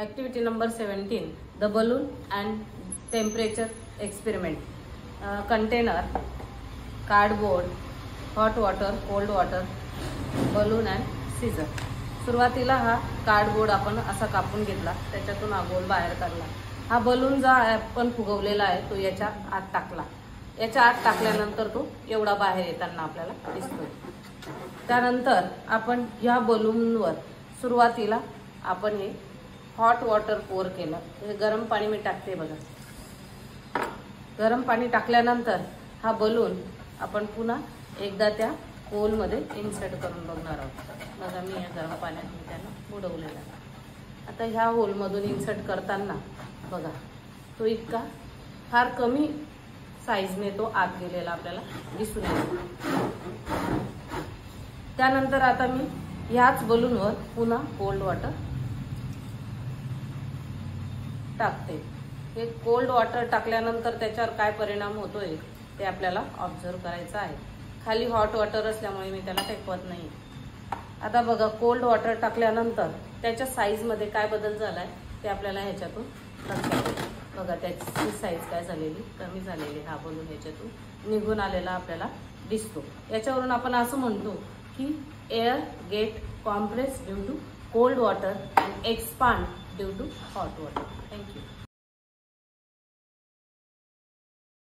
Activity number 17, the balloon and temperature experiment. Container, cardboard, hot water, cold water, balloon and scissor. सुरुवातीला हा cardboard आपण असा कापून घेतला, त्याच्यातून हा गोल बाहेर काढला. हा बलून जो आपण फुगवलेला आहे तो याच्या आत टाकला. याच्या आत टाकल्यानंतर तो एवढा बाहेर येताना आपल्याला दिसतो. त्यानंतर आपण या बलूनवर सुरुवातीला आपण हे हॉट वॉटर पोर केलं. हे गरम पाणी मी टाकते बघा. गरम पाणी टाकल्यानंतर हा बलून आपण पुन्हा एकदा त्या होल मध्ये इन्सर्ट करून बघणार आहोत. बघा मी या गरम पाण्यात मी त्याला बुडवलेला. आता ह्या होल मधून इन्सर्ट करताना बघा तो इतका फार कमी साईजने तो आत गेलेला आपल्याला दिसून येतो. त्यानंतर आता मी ह्याच बलूनवर पुन्हा कोल्ड वॉटर टाकते. हे कोल्ड वॉटर टाकल्यानंतर त्याच्यावर काय परिणाम होतोय ते आपल्याला ऑब्झर्व करायचं आहे. खाली हॉट वॉटर असल्यामुळे मी त्याला टेकवत नाही. आता बघा कोल्ड वॉटर टाकल्यानंतर त्याच्या साईज मध्ये काय बदल झालाय ते आपल्याला ह्याच्यातून लक्षात येईल. बघा त्याची साईज काय झालेली, कमी झालेली. हा बलून ह्याच्यातून निघून आलेला आपल्याला दिसतो. याच्यावरून आपण असं म्हणतो की air get compress due to cold water and expand due to hot water. Thank you.